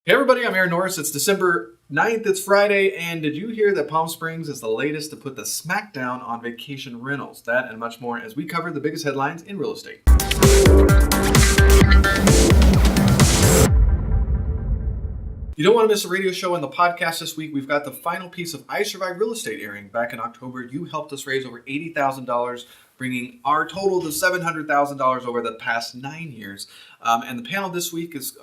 Hey everybody, I'm Aaron Norris. It's December 9th, it's Friday, and did you hear that Palm Springs is the latest to put the Smackdown on vacation rentals? That and much more as we cover the biggest headlines in real estate. You don't want to miss a radio show and the podcast this week. We've got the final piece of I Survived Real Estate airing. Back in October, you helped us raise over $80,000, bringing our total to $700,000 over the past 9 years. And the panel this week is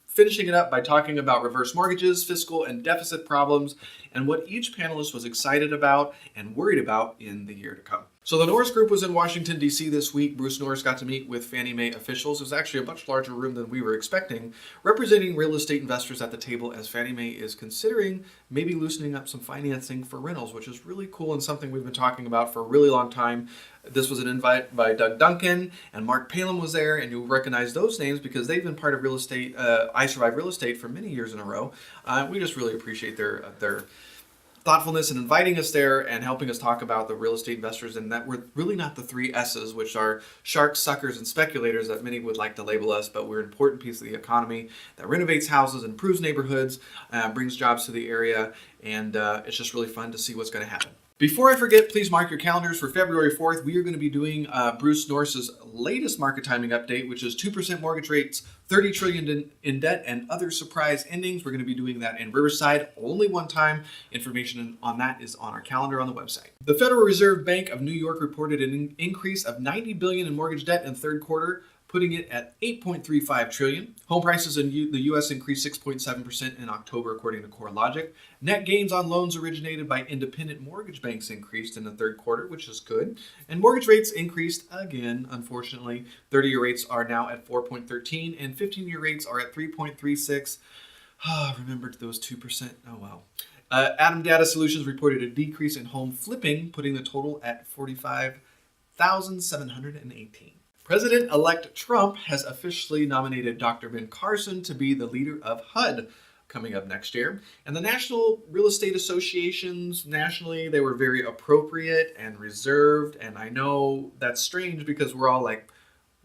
finishing it up by talking about reverse mortgages, fiscal and deficit problems, and what each panelist was excited about and worried about in the year to come. So the Norris Group was in Washington, D.C. this week. Bruce Norris got to meet with Fannie Mae officials. It was actually a much larger room than we were expecting, representing real estate investors at the table as Fannie Mae is considering maybe loosening up some financing for rentals, which is really cool and something we've been talking about for a really long time. This was an invite by Doug Duncan, and Mark Palin was there, and you'll recognize those names because they've been part of real estate, I Survive Real Estate for many years in a row. We just really appreciate their thoughtfulness in inviting us there and helping us talk about the real estate investors, and that we're really not the three S's, which are sharks, suckers, and speculators that many would like to label us, but we're an important piece of the economy that renovates houses, improves neighborhoods, brings jobs to the area, and it's just really fun to see what's going to happen. Before I forget, please mark your calendars for February 4th. We are going to be doing Bruce Norris's latest market timing update, which is 2% mortgage rates, $30 trillion in debt, and other surprise endings. We're going to be doing that in Riverside only one time. Information on that is on our calendar on the website. The Federal Reserve Bank of New York reported an increase of $90 billion in mortgage debt in the third quarter, putting it at $8.35 trillion. Home prices in the U.S. increased 6.7% in October, according to CoreLogic. Net gains on loans originated by independent mortgage banks increased in the third quarter, which is good. And mortgage rates increased again, unfortunately. 30-year rates are now at 4.13, and 15-year rates are at 3.36. Remembered those 2%. Oh, well. Adam Data Solutions reported a decrease in home flipping, putting the total at 45,718. President-elect Trump has officially nominated Dr. Ben Carson to be the leader of HUD coming up next year. And the National Real Estate Associations, nationally, they were very appropriate and reserved. And I know that's strange because we're all like,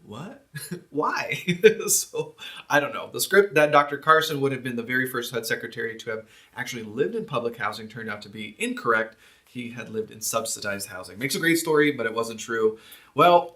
what? Why? So I don't know. The script that Dr. Carson would have been the very first HUD secretary to have actually lived in public housing turned out to be incorrect. He had lived in subsidized housing. Makes a great story, but it wasn't true. Well,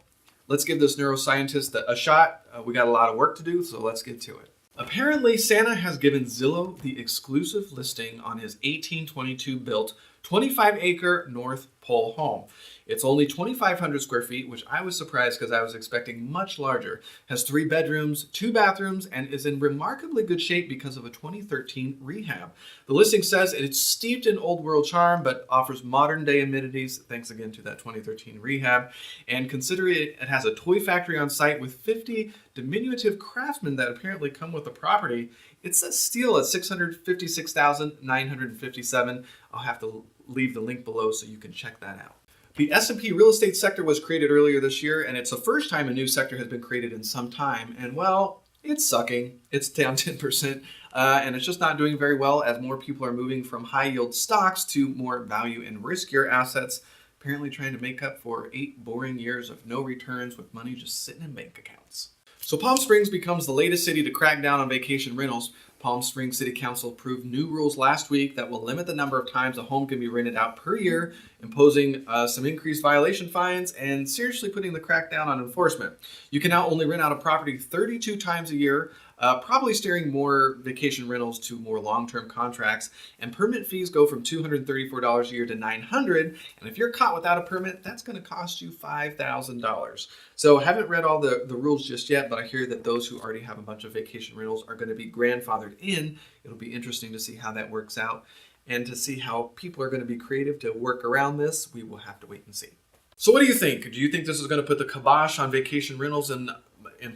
let's give this neuroscientist a shot. We got a lot of work to do, so let's get to it. Apparently, Santa has given Zillow the exclusive listing on his 1822 built 25-acre North Pole home. It's only 2,500 square feet, which I was surprised because I was expecting much larger. Has 3 bedrooms, 2 bathrooms, and is in remarkably good shape because of a 2013 rehab. The listing says it's steeped in old world charm, but offers modern day amenities, thanks again to that 2013 rehab. And consider it has a toy factory on site with 50 diminutive craftsmen that apparently come with the property. It's a steal at $656,957. I'll have to leave the link below so you can check that out. The S&P real estate sector was created earlier this year, and it's the first time a new sector has been created in some time. And well, it's sucking. It's down 10%, and it's just not doing very well as more people are moving from high-yield stocks to more value and riskier assets, apparently trying to make up for 8 boring years of no returns with money just sitting in bank accounts. So Palm Springs becomes the latest city to crack down on vacation rentals. Palm Springs City Council approved new rules last week that will limit the number of times a home can be rented out per year, imposing some increased violation fines and seriously putting the crackdown on enforcement. You can now only rent out a property 32 times a year, probably steering more vacation rentals to more long-term contracts, and permit fees go from $234 a year to $900, and if you're caught without a permit, that's going to cost you $5,000. So I haven't read all the rules just yet, but I hear that those who already have a bunch of vacation rentals are going to be grandfathered in. It'll be interesting to see how that works out and to see how people are going to be creative to work around this. We will have to wait and see. So what do you think? Do you think this is going to put the kibosh on vacation rentals in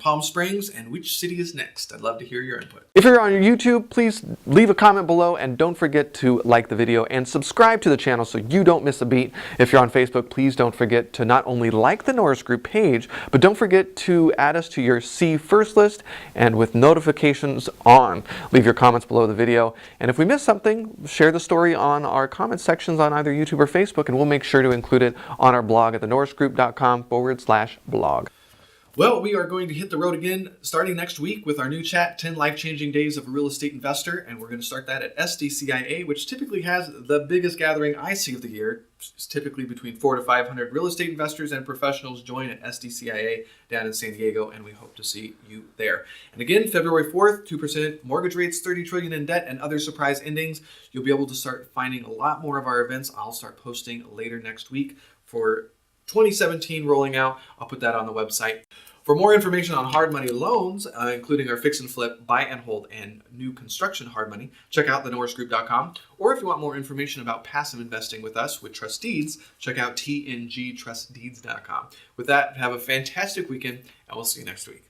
Palm Springs, and which city is next? I'd love to hear your input. If you're on YouTube, please leave a comment below, and don't forget to like the video and subscribe to the channel so you don't miss a beat. If you're on Facebook, please don't forget to not only like the Norris Group page, but don't forget to add us to your See First list and with notifications on. Leave your comments below the video, and if we miss something, share the story on our comment sections on either YouTube or Facebook, and we'll make sure to include it on our blog at thenorrisgroup.com/blog. Well, we are going to hit the road again starting next week with our new chat, 10 Life-Changing Days of a Real Estate Investor. And we're going to start that at SDCIA, which typically has the biggest gathering I see of the year. It's typically between 400 to 500 real estate investors and professionals join at SDCIA down in San Diego, and we hope to see you there. And again, February 4th, 2% mortgage rates, 30 trillion in debt, and other surprise endings. You'll be able to start finding a lot more of our events. I'll start posting later next week for 2017 rolling out. I'll put that on the website. For more information on hard money loans, including our fix and flip, buy and hold, and new construction hard money, check out thenorrisgroup.com. Or if you want more information about passive investing with us with Trust Deeds, check out tngtrustdeeds.com. With that, have a fantastic weekend, and we'll see you next week.